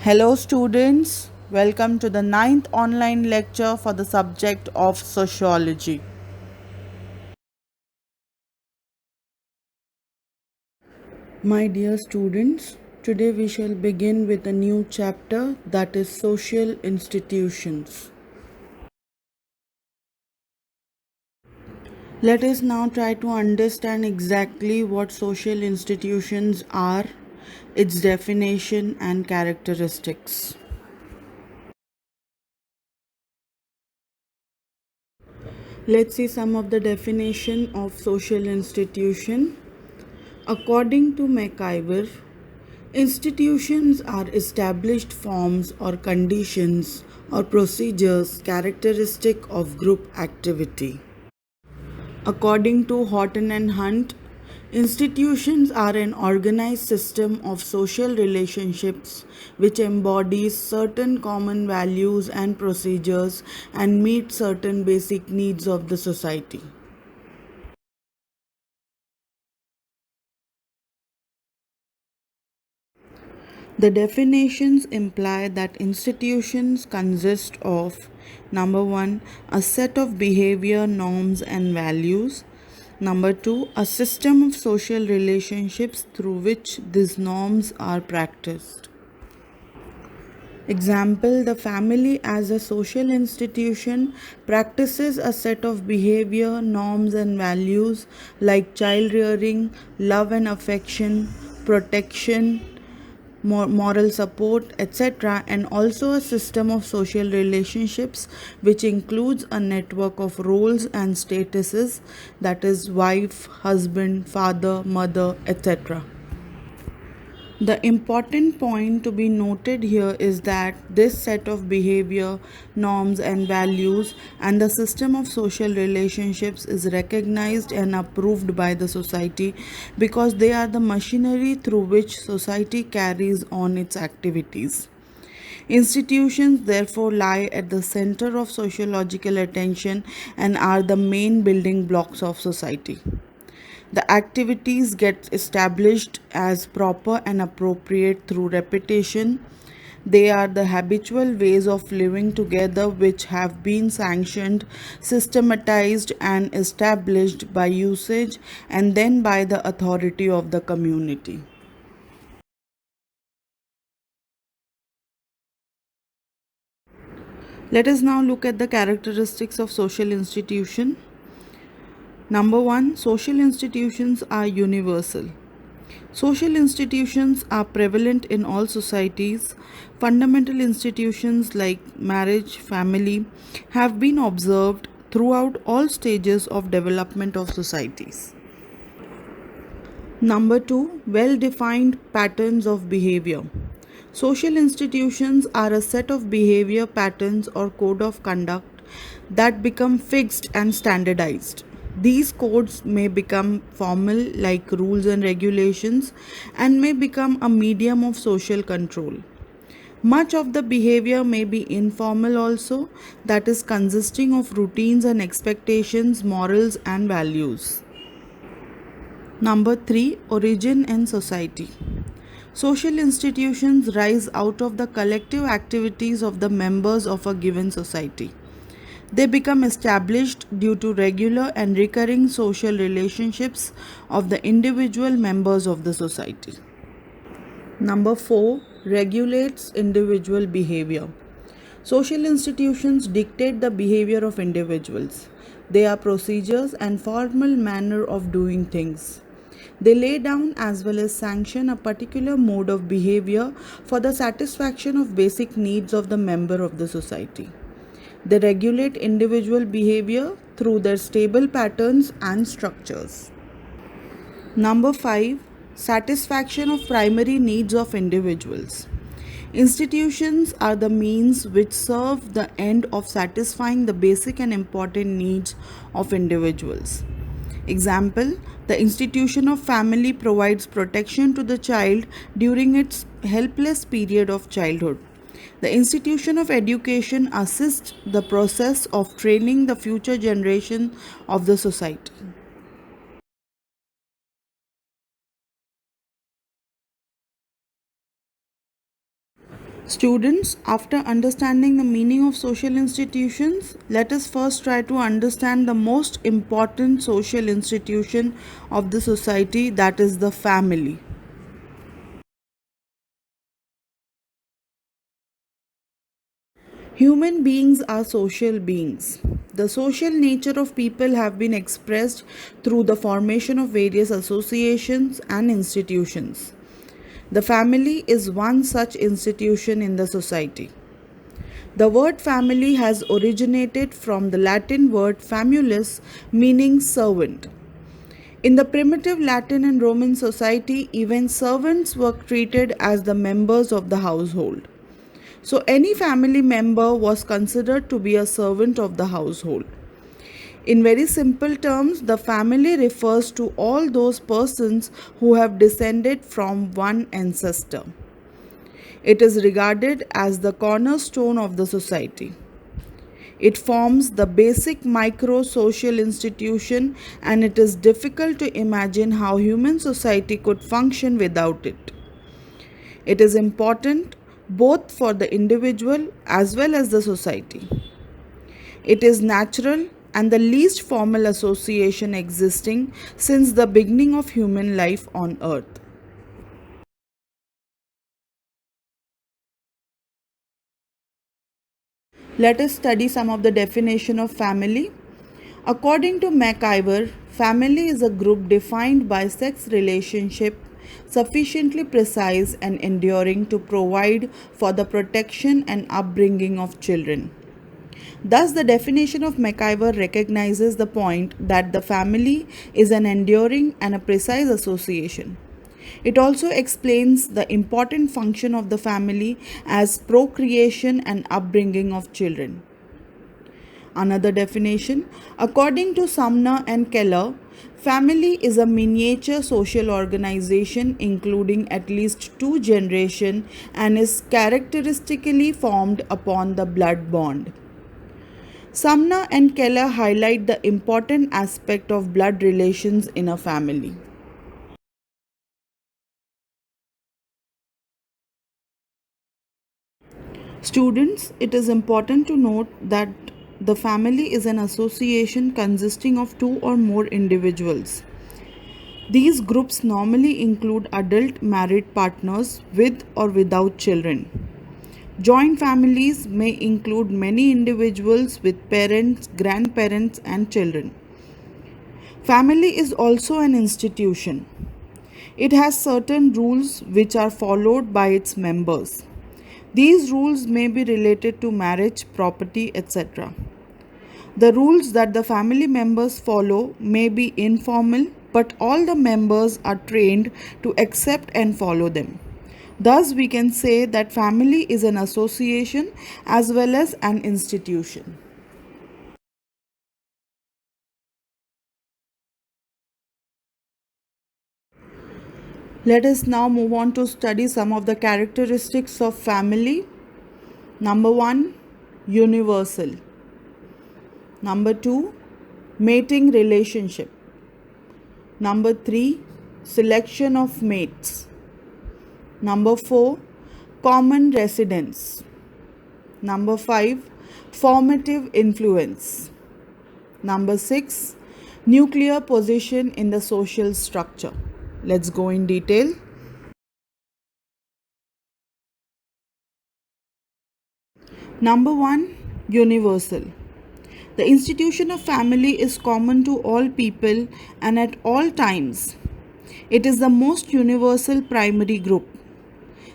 Hello, students. Welcome to the ninth online lecture for the subject of sociology. My dear students, today we shall begin with a new chapter, that is social institutions. Let us now try to understand exactly what social institutions are, its definition and characteristics. Let's see some of the definition of social institution. According to McIver, institutions are established forms or conditions or procedures characteristic of group activity. According to Horton and Hunt, institutions are an organized system of social relationships which embodies certain common values and procedures and meet certain basic needs of the society. The definitions imply that institutions consist of number 1, a set of behavior norms and values. Number 2, a system of social relationships through which these norms are practiced. Example: the family as a social institution practices a set of behavior, norms, and values like child rearing, love and affection, protection, moral support, etc., and also a system of social relationships which includes a network of roles and statuses, that is, wife, husband, father, mother, etc. The important point to be noted here is that this set of behavior, norms, and values and the system of social relationships is recognized and approved by the society because they are the machinery through which society carries on its activities. Institutions therefore lie at the center of sociological attention and are the main building blocks of society. The activities get established as proper and appropriate through repetition. They are the habitual ways of living together which have been sanctioned, systematized, and established by usage and then by the authority of the community. Let us now look at the characteristics of social institution. Number 1, social institutions are universal. Social institutions are prevalent in all societies. Fundamental institutions like marriage, family have been observed throughout all stages of development of societies. Number 2, well defined patterns of behavior. Social institutions are a set of behavior patterns or code of conduct that become fixed and standardized. These codes may become formal, like rules and regulations, and may become a medium of social control. Much of the behavior may be informal also, that is, consisting of routines and expectations, morals, and values. Number 3, origin and society. Social institutions rise out of the collective activities of the members of a given society. They become established due to regular and recurring social relationships of the individual members of the society. Number 4, regulates individual behavior. Social institutions dictate the behavior of individuals. They are procedures and formal manner of doing things. They lay down as well as sanction a particular mode of behavior for the satisfaction of basic needs of the member of the society. They regulate individual behavior through their stable patterns and structures. Number 5, satisfaction of primary needs of individuals. Institutions are the means which serve the end of satisfying the basic and important needs of individuals. Example: the institution of family provides protection to the child during its helpless period of childhood. The institution of education assists the process of training the future generation of the society. Students, after understanding the meaning of social institutions, let us first try to understand the most important social institution of the society, that is the family. Human beings are social beings. The social nature of people have been expressed through the formation of various associations and institutions. The family is one such institution in the society. The word family has originated from the Latin word famulus, meaning servant. In the primitive Latin and Roman society, even servants were treated as the members of the household. So, any family member was considered to be a servant of the household. In very simple terms, the family refers to all those persons who have descended from one ancestor. It is regarded as the cornerstone of the society. It forms the basic micro social institution, and it is difficult to imagine how human society could function without it. It is important both for the individual as well as the society. It is natural and the least formal association existing since the beginning of human life on earth. Let us study some of the definition of family. According to MacIver, family is a group defined by sex relationship sufficiently precise and enduring to provide for the protection and upbringing of children. Thus, the definition of MacIver recognizes the point that the family is an enduring and a precise association. It also explains the important function of the family as procreation and upbringing of children. Another definition, according to Sumner and Keller, family is a miniature social organization including at least two generations and is characteristically formed upon the blood bond. Sumner and Keller highlight the important aspect of blood relations in a family. Students, it is important to note that the family is an association consisting of two or more individuals. These groups normally include adult married partners with or without children. Joint families may include many individuals with parents, grandparents, and children. Family is also an institution. It has certain rules which are followed by its members. These rules may be related to marriage, property, etc. The rules that the family members follow may be informal, but all the members are trained to accept and follow them. Thus, we can say that family is an association as well as an institution. Let us now move on to study some of the characteristics of family. Number 1, universal. Number 2, mating relationship. Number 3, selection of mates. Number 4, common residence. Number 5, formative influence. Number 6, nuclear position in the social structure. Let's go in detail. Number 1, universal. The institution of family is common to all people and at all times. It is the most universal primary group.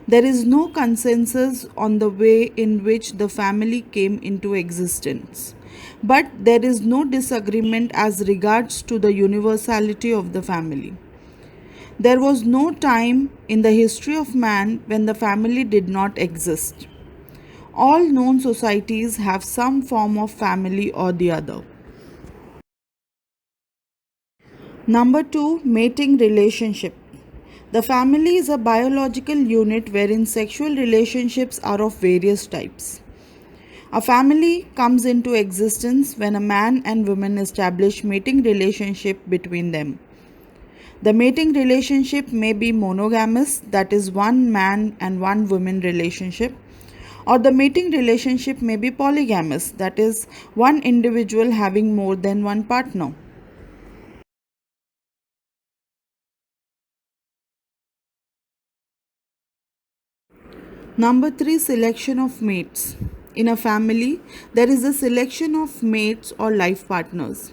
There is no consensus on the way in which the family came into existence, but there is no disagreement as regards to the universality of the family. There was no time in the history of man when the family did not exist. All known societies have some form of family or the other. Number 2, mating relationship. The family is a biological unit wherein sexual relationships are of various types. A family comes into existence when a man and woman establish mating relationship between them. The mating relationship may be monogamous, that is one man and one woman relationship, Or the mating relationship may be polygamous, that is, one individual having more than one partner. Number 3, selection of mates. In a family, there is a selection of mates or life partners.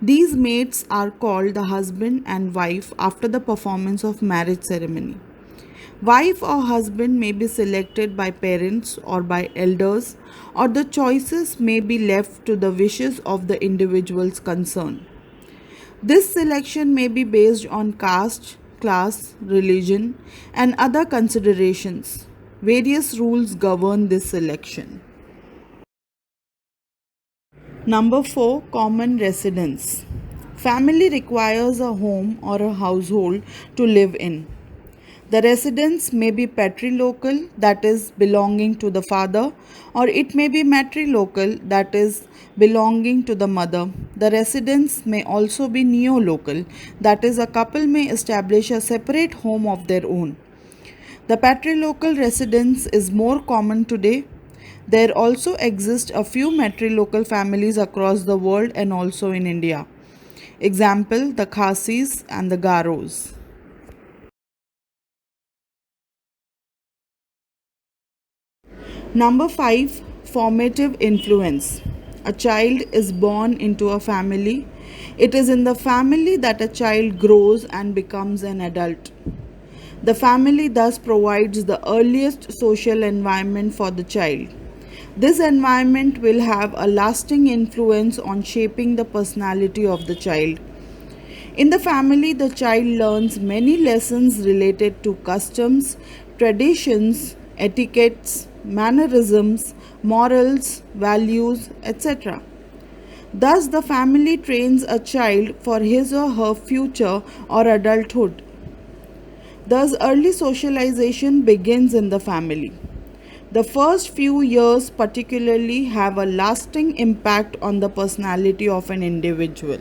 These mates are called the husband and wife after the performance of marriage ceremony. Wife or husband may be selected by parents or by elders, or the choices may be left to the wishes of the individuals concerned. This selection may be based on caste, class, religion, and other considerations. Various rules govern this selection. Number 4, common residence. Family requires a home or a household to live in. The residence may be patrilocal, that is, belonging to the father, or it may be matrilocal, that is, belonging to the mother. The residence may also be neolocal, that is, a couple may establish a separate home of their own. The patrilocal residence is more common today. There also exist a few matrilocal families across the world and also in India. Example, the Khasis and the Garos. Number 5, formative influence. A child is born into a family. It is in the family that a child grows and becomes an adult. The family thus provides the earliest social environment for the child. This environment will have a lasting influence on shaping the personality of the child. In the family, the child learns many lessons related to customs, traditions, etiquettes, mannerisms, morals, values, etc. Thus, the family trains a child for his or her future or adulthood. Thus, early socialization begins in the family. The first few years, particularly, have a lasting impact on the personality of an individual.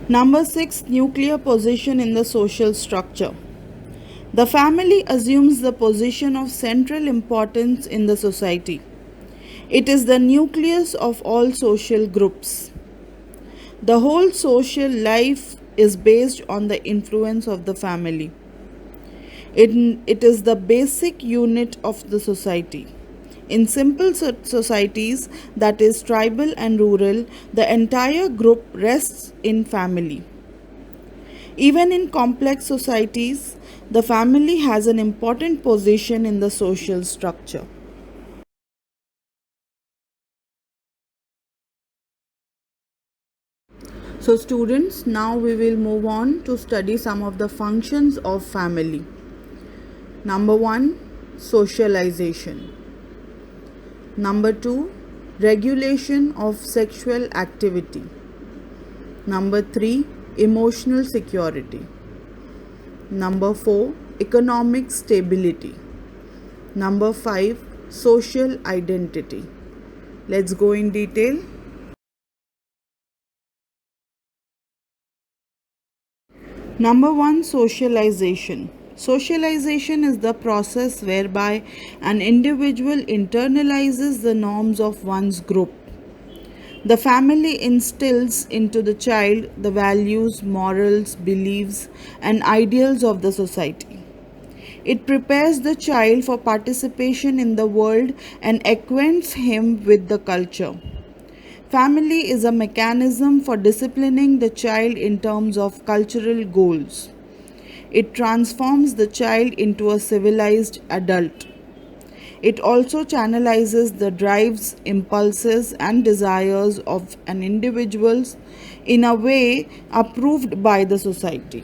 Number 6, nuclear position in the social structure. The family assumes the position of central importance in the society. It is the nucleus of all social groups. The whole social life is based on the influence of the family. It is the basic unit of the society. In simple societies, that is tribal and rural, the entire group rests in family. Even in complex societies, the family has an important position in the social structure. So, students, now we will move on to study some of the functions of family. Number 1, socialization. Number 2, regulation of sexual activity. Number 3, emotional security. Number 4, economic stability. Number 5, social identity. Let's go in detail. Number 1, socialization. Socialization is the process whereby an individual internalizes the norms of one's group. The family instills into the child the values, morals, beliefs, and ideals of the society. It prepares the child for participation in the world and acquaints him with the culture. Family is a mechanism for disciplining the child in terms of cultural goals. It transforms the child into a civilized adult. It also channelizes the drives, impulses, and desires of an individual in a way approved by the society.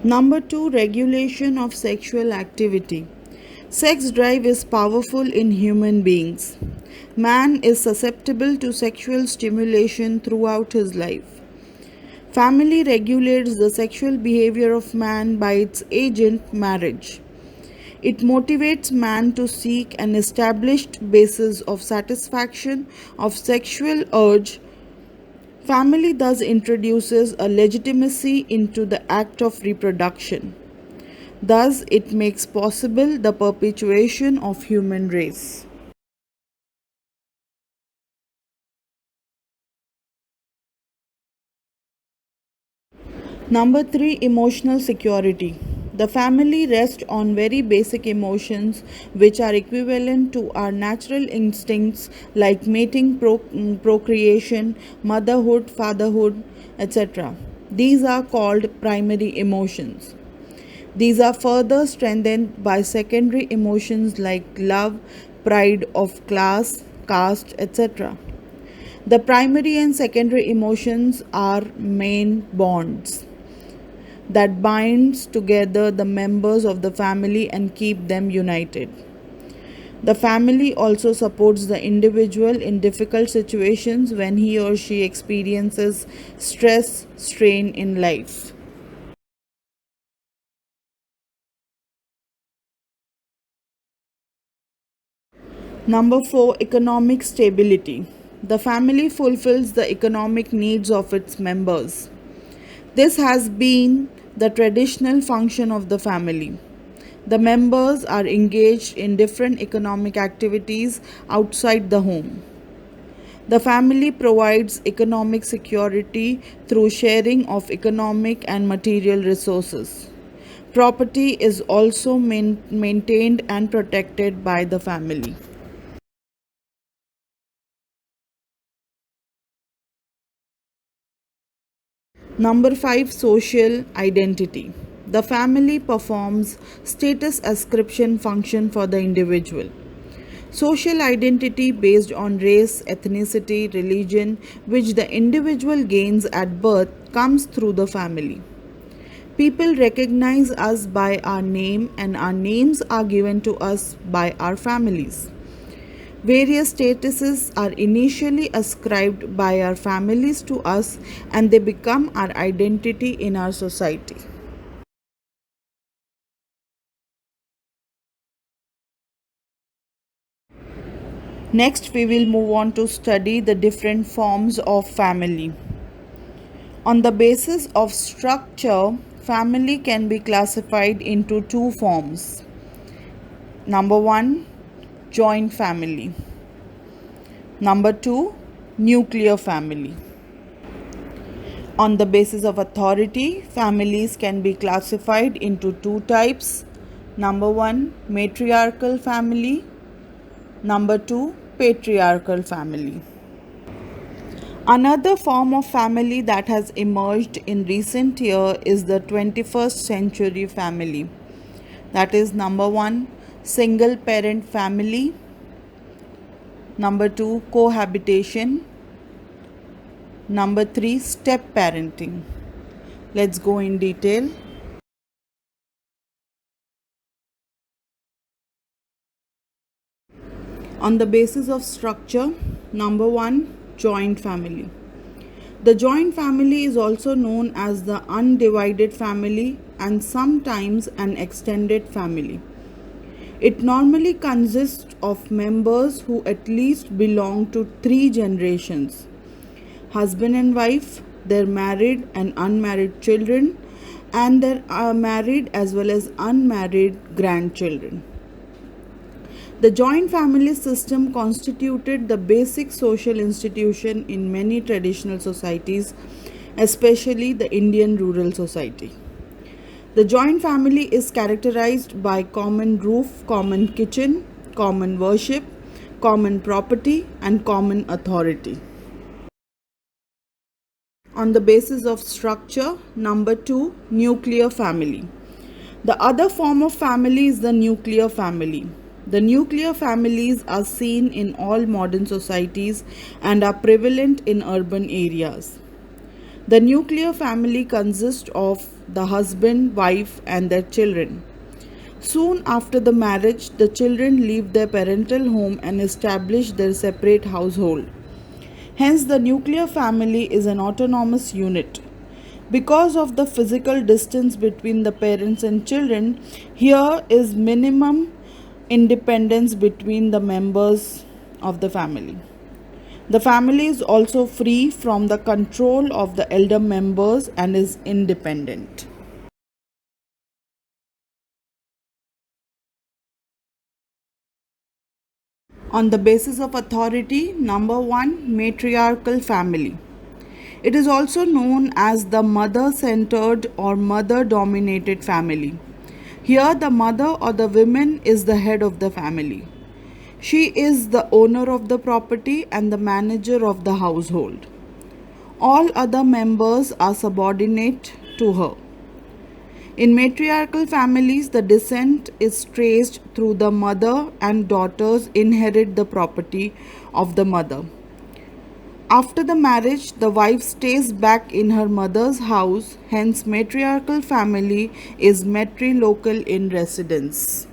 Number 2, regulation of sexual activity. Sex drive is powerful in human beings. Man is susceptible to sexual stimulation throughout his life. Family regulates the sexual behavior of man by its agent, marriage. It motivates man to seek an established basis of satisfaction of sexual urge. Family thus introduces a legitimacy into the act of reproduction. Thus, it makes possible the perpetuation of human race. Number 3, emotional security. The family rests on very basic emotions which are equivalent to our natural instincts like mating, procreation, motherhood, fatherhood, etc. These are called primary emotions. These are further strengthened by secondary emotions like love, pride of class, caste, etc. The primary and secondary emotions are main bonds that binds together the members of the family and keep them united. The family also supports the individual in difficult situations when he or she experiences stress, strain in life. Number 4, economic stability. The family fulfills the economic needs of its members. This has been the traditional function of the family. The members are engaged in different economic activities outside the home. The family provides economic security through sharing of economic and material resources. Property is also maintained and protected by the family. Number 5, social identity. The family performs status ascription function for the individual. Social identity based on race, ethnicity, religion, which the individual gains at birth, comes through the family. People recognize us by our name, and our names are given to us by our families. Various statuses are initially ascribed by our families to us, and they become our identity in our society. Next, we will move on to study the different forms of family. On the basis of structure, family can be classified into two forms. Number 1, joint family. Number 2, nuclear family. On the basis of authority, families can be classified into two types. Number 1, matriarchal family. Number 2, patriarchal family. Another form of family that has emerged in recent years is the 21st century family. That is number 1, single parent family. Number 2, cohabitation. Number 3, step parenting. Let's go in detail. On the basis of structure, number 1, joint family. The joint family is also known as the undivided family and sometimes an extended family. It normally consists of members who at least belong to 3 generations: husband and wife, their married and unmarried children, and their married as well as unmarried grandchildren. The joint family system constituted the basic social institution in many traditional societies, especially the Indian rural society. The joint family is characterized by common roof, common kitchen, common worship, common property, and common authority. On the basis of structure, number 2, nuclear family. The other form of family is the nuclear family. The nuclear families are seen in all modern societies and are prevalent in urban areas. The nuclear family consists of the husband, wife, and their children. Soon after the marriage, the children leave their parental home and establish their separate household. Hence, the nuclear family is an autonomous unit. Because of the physical distance between the parents and children, here is minimum independence between the members of the family. The family is also free from the control of the elder members and is independent. On the basis of authority, number one, matriarchal family. It is also known as the mother centered or mother dominated family. Here, the mother or the woman is the head of the family. She is the owner of the property and the manager of the household. All other members are subordinate to her. In matriarchal families, the descent is traced through the mother, and daughters inherit the property of the mother. After the marriage, the wife stays back in her mother's house, hence, matriarchal family is matrilocal in residence.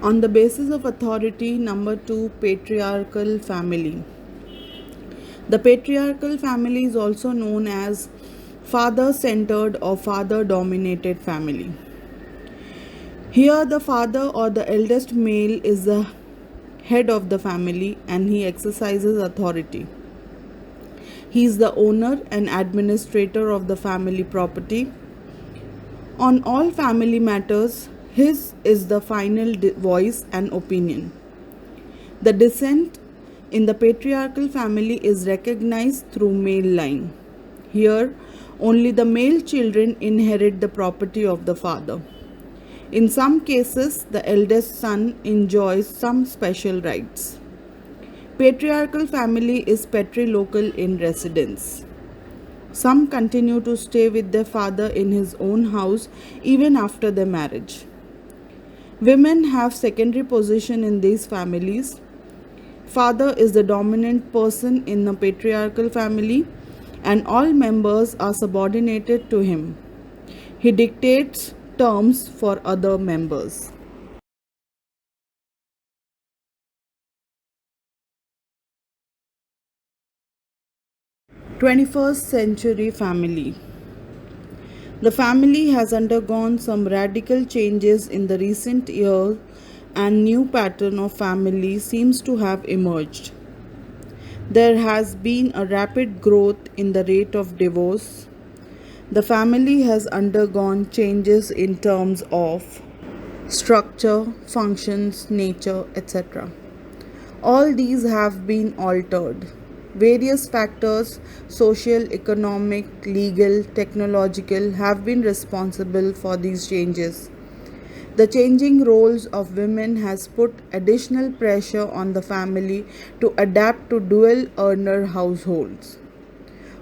On the basis of authority, number two, patriarchal family. The patriarchal family is also known as father centered or father dominated family. Here, the father or the eldest male is the head of the family and he exercises authority. He is the owner and administrator of the family property. On all family matters, his is the final voice and opinion. The descent in the patriarchal family is recognized through male line. Here, only the male children inherit the property of the father. In some cases, the eldest son enjoys some special rights. Patriarchal family is patrilocal in residence. Some continue to stay with their father in his own house even after their marriage. Women have secondary position in these families. Father is the dominant person in the patriarchal family and all members are subordinated to him. He dictates terms for other members. 21st century family. The family has undergone some radical changes in the recent years and new pattern of family seems to have emerged. There has been a rapid growth in the rate of divorce. The family has undergone changes in terms of structure, functions, nature, etc. All these have been altered. Various factors, social, economic, legal, technological, have been responsible for these changes. The changing roles of women has put additional pressure on the family to adapt to dual earner households.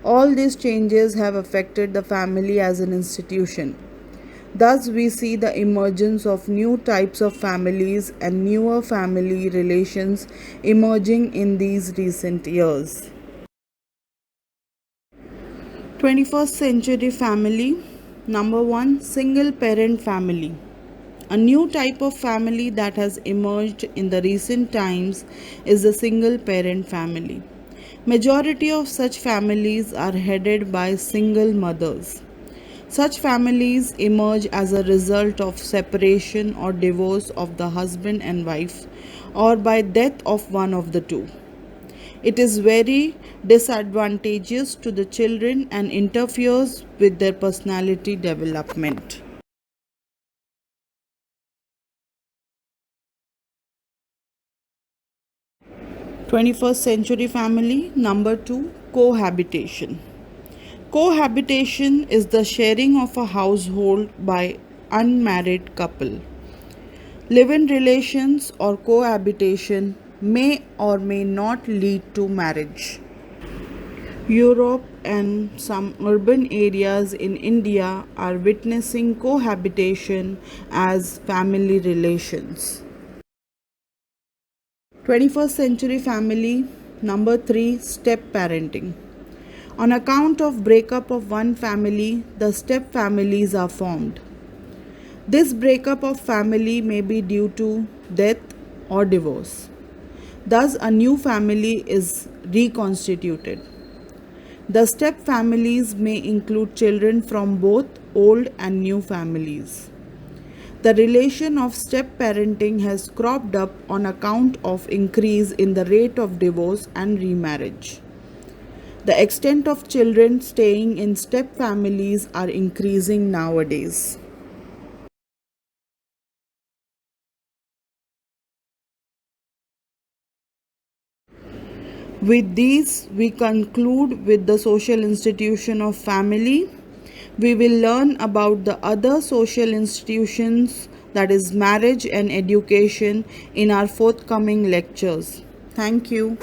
All these changes have affected the family as an institution. Thus, we see the emergence of new types of families and newer family relations emerging in these recent years. 21st century family. Number one, single parent family. A new type of family that has emerged in the recent times is the single parent family. Majority of such families are headed by single mothers. Such families emerge as a result of separation or divorce of the husband and wife or by death of one of the two. It is very disadvantageous to the children and interferes with their personality development. 21st century family. Number two, cohabitation. Cohabitation is the sharing of a household by unmarried couple. Live-in relations or cohabitation may or may not lead to marriage. Europe and some urban areas in India are witnessing cohabitation as family relations. 21st century family. Number 3, step parenting. On account of breakup of one family, the step families are formed. This breakup of family may be due to death or divorce. Thus, a new family is reconstituted. The step families may include children from both old and new families. The relation of step parenting has cropped up on account of increase in the rate of divorce and remarriage. The extent of children staying in step families are increasing nowadays. With these, we conclude with the social institution of family. We will learn about the other social institutions, that is marriage and education, in our forthcoming lectures. Thank you.